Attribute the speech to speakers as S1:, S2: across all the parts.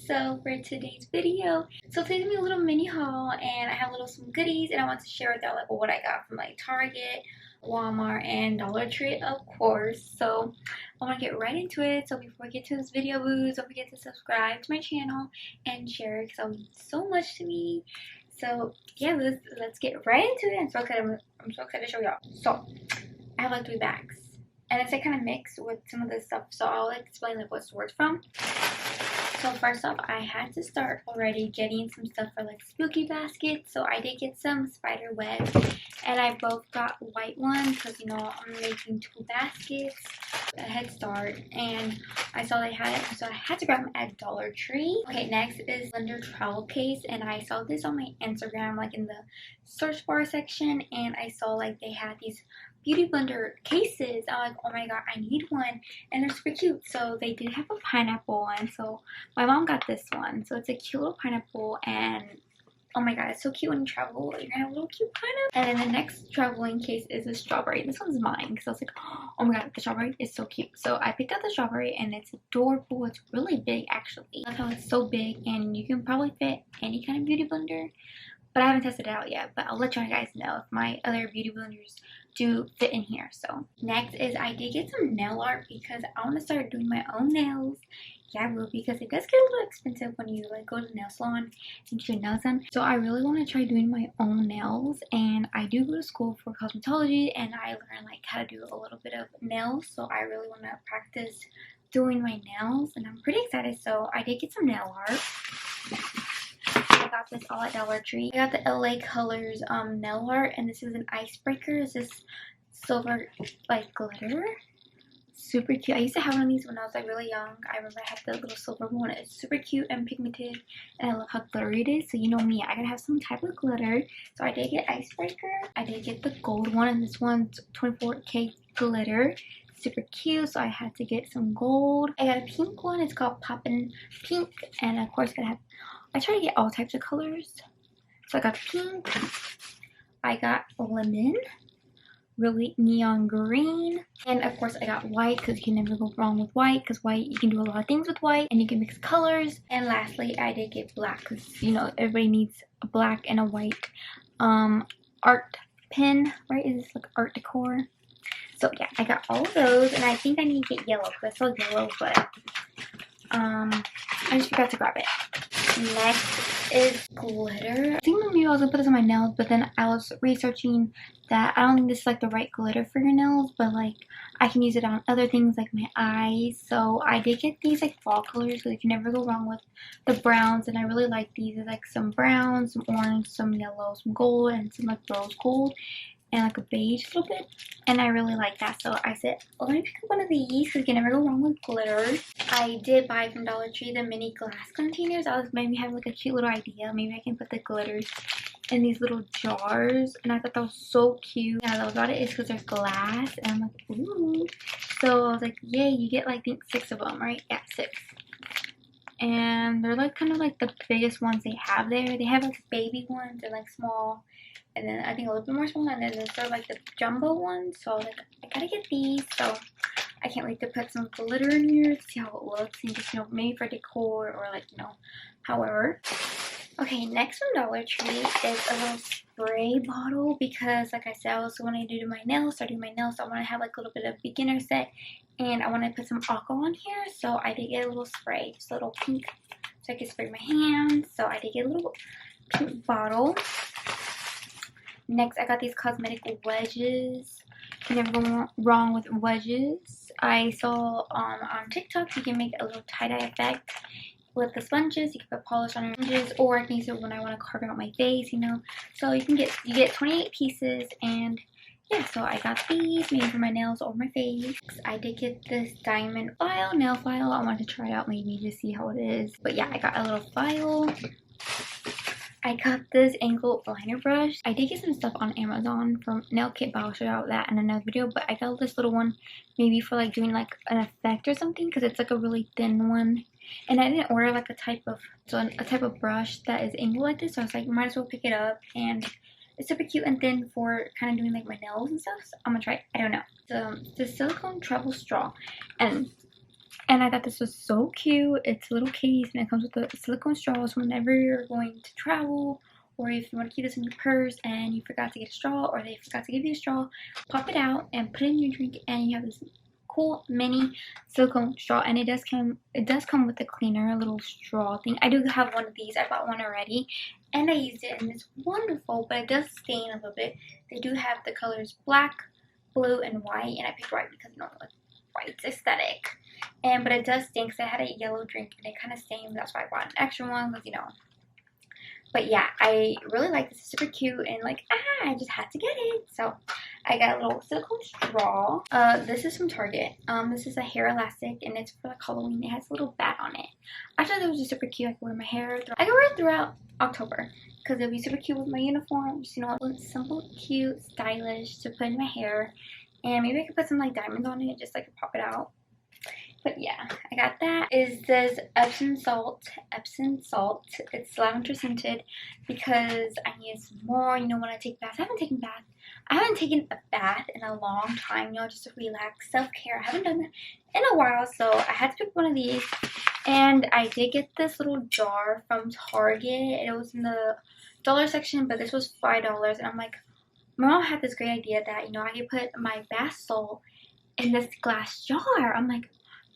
S1: So for today's video, today's gonna be a little mini haul, and I have some goodies, and I want to share with y'all like what I got from like Target, Walmart, and Dollar Tree, of course. So I want to get right into it. So before I get to this video, booze, don't forget to subscribe to my channel and share it because that means so much to me. So yeah, let's get right into it. I'm so excited to show y'all. So I have like 3 bags, and it's like kind of mixed with some of this stuff. So I'll like explain like what store's from. So first off, I had to start already getting some stuff for like spooky baskets. So I did get some spider webs, and I both got white ones because you know I'm making 2 baskets. A head start, and I saw they had it, so I had to grab them at Dollar Tree. Okay, next is blender travel case, and I saw this on my Instagram, like in the search bar section, and I saw like they had these beauty blender cases. I'm like, oh my god, I need one, and they're super cute. So they did have a pineapple one, so my mom got this one. So it's a cute little pineapple, and oh my god, it's so cute when you travel. You're gonna have a little cute pineapple. And then the next traveling case is a strawberry. This one's mine because I was like, oh my god, the strawberry is so cute. So I picked out the strawberry, and it's adorable. It's really big actually. I love how it's so big, and you can probably fit any kind of beauty blender. But I haven't tested it out yet, but I'll let you guys know if my other beauty blenders do fit in here. So next is I did get some nail art because I want to start doing my own nails. Yeah, I will, because it does get a little expensive when you like go to the nail salon and get your nails done. So I really want to try doing my own nails, and I do go to school for cosmetology, and I learn like how to do a little bit of nails. So I really want to practice doing my nails, and I'm pretty excited. So I did get some nail art. I got this all at Dollar Tree. I got the LA Colors nail art, and this is an icebreaker. It's this silver like glitter. Super cute. I used to have one of these when I was like really young. I remember I had the little silver one. It's super cute and pigmented, and I love how glittery it is. So you know me, I gotta have some type of glitter. So I did get icebreaker. I did get the gold one, and this one's 24K glitter. Super cute, so I had to get some gold. I got a pink one. It's called Poppin' Pink, and of course I try to get all types of colors. So I got pink. I got lemon. Really neon green, and of course I got white because you can never go wrong with white, because white, you can do a lot of things with white and you can mix colors. And lastly, I did get black because you know everybody needs a black and a white art pin, right? Is this like art decor? So yeah, I got all of those, and I think I need to get yellow because I saw yellow, but I just forgot to grab it. Next is glitter. I think maybe I was gonna put this on my nails, but then I was researching that I don't think this is like the right glitter for your nails, but like I can use it on other things like my eyes. So I did get these like fall colors, so you can never go wrong with the browns, and I really like these. There's like some brown, some orange, some yellow, some gold, and some like rose gold, and like a beige a little bit, and I really like that. So I said, oh, let me pick up one of these because you can never go wrong with glitter. I did buy from Dollar Tree the mini glass containers. I was maybe having like a cute little idea. Maybe I can put the glitters in these little jars, and I thought that was so cute. And I love about it is because they're glass, and I'm like, ooh. So I was like, yay, you get like I think 6 of them, right? Yeah, 6. And they're like kind of like the biggest ones they have there. They have like baby ones and like small, and then I think a little bit more small, and then there's sort of like the jumbo ones. So I was like, I gotta get these. So I can't wait to put some glitter in here to see how it looks, and just, you know, maybe for decor or like, you know, however. Okay, next from Dollar Tree is a little spray bottle because, like I said, I also want to do my nails. So I want to have like a little bit of beginner set, and I want to put some aqua on here. So I did get a little spray, just a little pink, so I can spray my hands. So I did get a little pink bottle. Next, I got these Cosmetic Wedges. You can never go wrong with wedges. I saw on TikTok you can make a little tie-dye effect with the sponges. You can put polish on your sponges, or I can use it when I want to carve out my face, you know. So you get 28 pieces, and yeah, so I got these maybe for my nails or my face. I did get this diamond nail file. I wanted to try it out maybe to see how it is. But yeah, I got a little file. I got this angled liner brush. I did get some stuff on Amazon from nail kit, but I'll show you all that in another video. But I got this little one maybe for like doing like an effect or something, because it's like a really thin one. And I didn't order like a type of brush that is angled like this, so I was like, might as well pick it up. And it's super cute and thin for kind of doing like my nails and stuff. So I'm gonna try it. I don't know. So the Silicone Straw, and And I thought this was so cute. It's a little case and it comes with a silicone straw. So whenever you're going to travel, or if you want to keep this in your purse and you forgot to get a straw, or they forgot to give you a straw, pop it out and put it in your drink, and you have this cool mini silicone straw. And it does come with a cleaner, a little straw thing. I do have one of these. I bought one already and I used it and it's wonderful, but it does stain a little bit. They do have the colors black, blue, and white, and I picked white because white's aesthetic. But it does stain because I had a yellow drink and it kind of stained. That's why I bought an extra one, because But yeah, I really like this. It's super cute, and I just had to get it. So I got a little silicone straw. This is from Target. This is a hair elastic, and it's for Halloween. It has a little bat on it. I thought it was just super cute. I can wear my hair. I can wear it throughout October because it'll be super cute with my uniform. Just simple, cute, stylish to put in my hair, and maybe I could put some diamonds on it, just pop it out. But yeah, I got that. Is this Epsom salt. It's lavender scented because I need some more, when I take baths. I haven't taken a bath in a long time, just to relax, self-care. I haven't done that in a while, so I had to pick one of these. And I did get this little jar from Target. It was in the dollar section, but this was $5. And I'm like, my mom had this great idea that, I could put my bath salt in this glass jar. I'm like,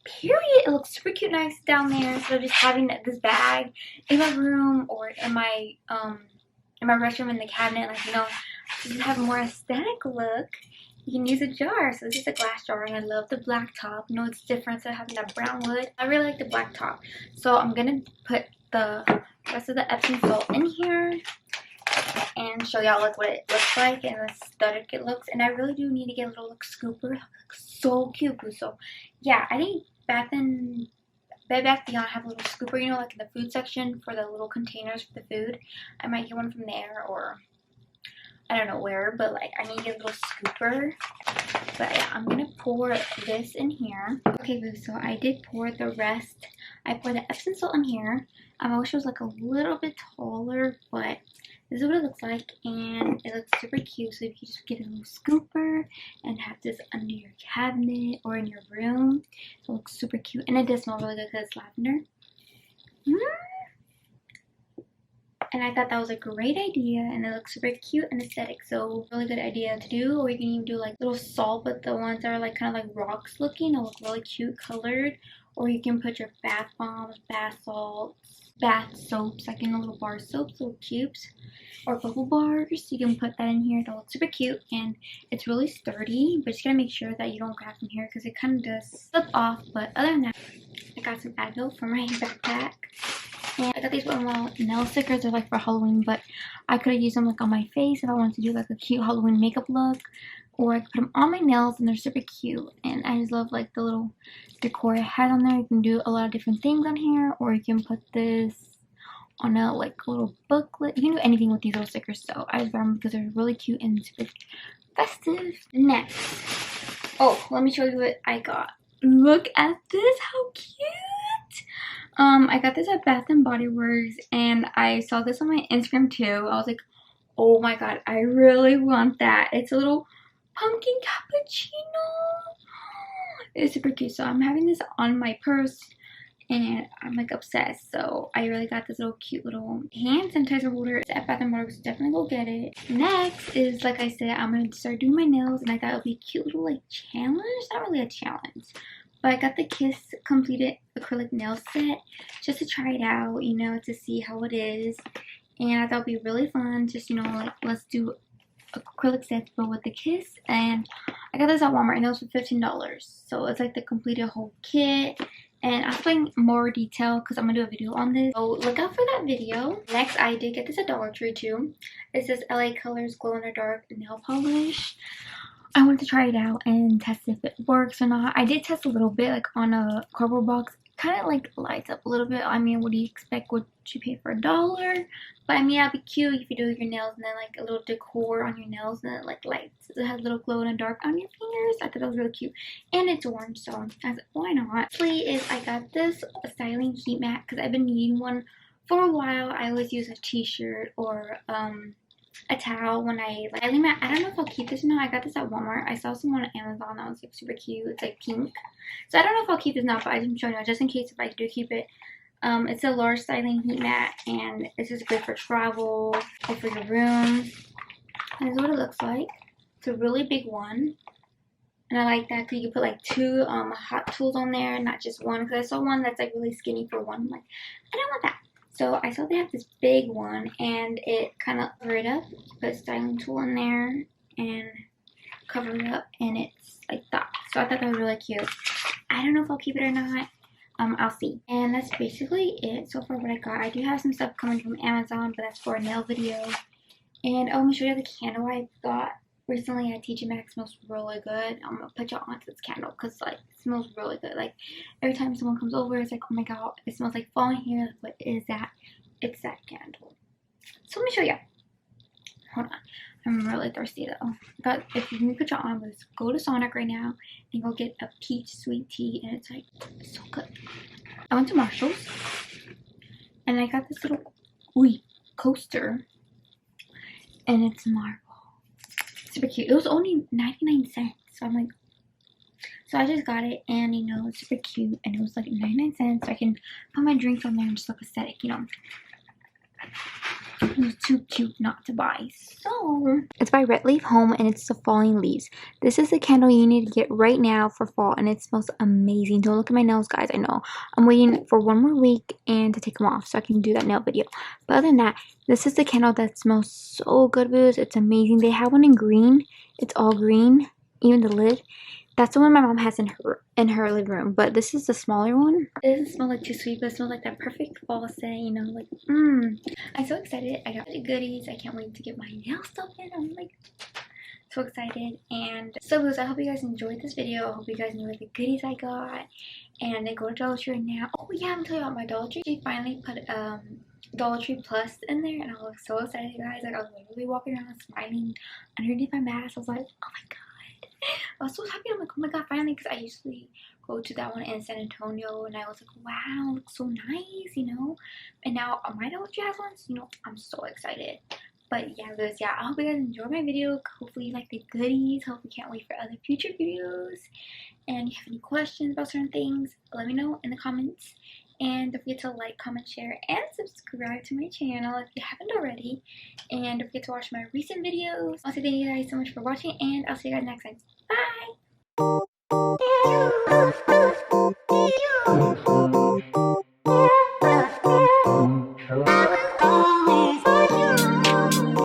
S1: period. It looks super cute, nice down there. Instead of just having this bag in my room or in my restroom in the cabinet, just have a more aesthetic look. You can use a jar. So this is a glass jar, and I love the black top. It's different instead of having that brown wood. I really like the black top. So I'm gonna put the rest of the Epsom salt in here and show y'all what it looks like and the aesthetic it looks. And I really do need to get a little scooper. It looks so cute. So yeah, I think Bed Bath Beyond have a little scooper, in the food section for the little containers for the food. I might get one from there, or I don't know where, but I need to get a little scooper. But yeah, I'm gonna pour this in here. Okay, boo, so I did pour the rest. I poured the Epsom salt in here. I wish it was a little bit taller, but this is what it looks like, and it looks super cute. So if you just get a little scooper and have this under your cabinet or in your room, it looks super cute. And it does smell really good because it's lavender. And I thought that was a great idea, and it looks super cute and aesthetic. So really good idea to do. Or you can even do little salt, but the ones that are kind of rocks looking. They'll look really cute colored. Or you can put your bath bombs, bath salts, bath soaps, little bar soaps, little cubes, or bubble bars. You can put that in here. It'll look super cute, and it's really sturdy. But just gotta make sure that you don't grab from here because it kind of does slip off. But other than that, I got some Advil for my backpack. And I got these little nail stickers. They're for Halloween, but I could have used them on my face if I wanted to do a cute Halloween makeup look. Or I could put them on my nails, and they're super cute. And I just love the little decor it has on there. You can do a lot of different things on here, or you can put this on a little booklet. You can do anything with these little stickers. So I just got them because they're really cute and super festive. Next, let me show you what I got. Look at this, how cute! I got this at Bath and Body Works, and I saw this on my Instagram too. I was like, oh my god, I really want that. It's a little pumpkin cappuccino. It's super cute. So I'm having this on my purse, and I'm obsessed. So I really got this little cute little hand sanitizer holder. It's at Bath and Body Works. Definitely go get it. Next is, like I said, I'm gonna start doing my nails, and I thought it would be a cute little challenge. Not really a challenge, but I got the Kiss Completed acrylic nail set just to try it out, to see how it is. And I thought it would be really fun. Just let's do acrylic sets but with the Kiss. And I got this at Walmart, and it was for $15. So it's the completed whole kit. And I'll explain more detail because I'm gonna do a video on this, so look out for that video. Next, I did get this at Dollar Tree too. It's this LA Colors Glow in the Dark nail polish. I wanted to try it out and test if it works or not. I did test a little bit on a cardboard box. Kind of lights up a little bit. I mean, what do you expect? What you pay for $1? But I mean, that'd be cute if you do your nails and then a little decor on your nails, and it lights. It has a little glow in the dark on your fingers. I thought that was really cute, and it's orange, so I was like, why not? Lastly, I got this styling heat mat because I've been needing one for a while. I always use a t-shirt or a towel when I leave my, I don't know if I'll keep this or not. I got this at Walmart. I saw some on Amazon that was like super cute. It's like pink. So I don't know if I'll keep this now, but I'm showing you just in case if I do keep it. It's a large styling heat mat, and it's just good for travel or for your room. This is what it looks like. It's a really big one. And I like that because you can put like 2 hot tools on there, not just one. Because I saw one that's like really skinny for one. I'm like, I don't want that. So I saw they have this big one, and it kind of covered it up. Put a styling tool in there and cover it up, and it's like that. So I thought that was really cute. I don't know if I'll keep it or not. I'll see. And that's basically it so far what I got. I do have some stuff coming from Amazon, but that's for a nail video. And I'm gonna show you the candle I got recently at TJ Maxx. Smells really good. I'm gonna put y'all onto this candle because like it smells really good. Like every time someone comes over, it's like, oh my god, it smells like fall in here. Like, what is that? It's that candle. So let me show you. Hold on. I'm really thirsty though. But if you can put your on, let's go to Sonic right now and go get a peach sweet tea, and it's like so good. I went to Marshall's and I got this little coaster, and it's marble. Super cute. It was only 99 cents. So I'm like, so I just got it, and you know, it's super cute, and it was like 99 cents. So I can put my drinks on there and just look aesthetic, you know. It was too cute not to buy. So it's by Red Leaf Home, and it's the Falling Leaves. This is the candle you need to get right now for fall, and it smells amazing. Don't look at my nails, guys. I know I'm waiting for 1 more week and to take them off so I can do that nail video. But other than that, this is the candle that smells so good, booze. It's amazing. They have one in green. It's all green, even the lid. That's the one my mom has in her living room. But this is the smaller one. It doesn't smell like too sweet, but it smells like that perfect fall scent, you know, like I'm so excited. I got the goodies. I can't wait to get my nail stuff in. I'm like so excited. And so guys, I hope you guys enjoyed this video. I hope you guys enjoyed the goodies I got. And then go to Dollar Tree now. Oh yeah, I'm telling you about my Dollar Tree. She finally put Dollar Tree Plus in there, and I was so excited, guys. Like I was literally walking around smiling underneath my mask. I was like, oh my god. I was so happy. I'm like, oh my god, finally, because I usually go to that one in San Antonio, and I was like, wow, looks so nice, you know. And now my Dollar Tree has one, so, you know, I'm so excited. But yeah, guys, yeah, I hope you guys enjoyed my video. Hopefully you like the goodies. Hopefully you can't wait for other future videos. And if you have any questions about certain things, let me know in the comments. And don't forget to like, comment, share, and subscribe to my channel if you haven't already. And don't forget to watch my recent videos. Also, thank you guys so much for watching, and I'll see you guys next time. Bye!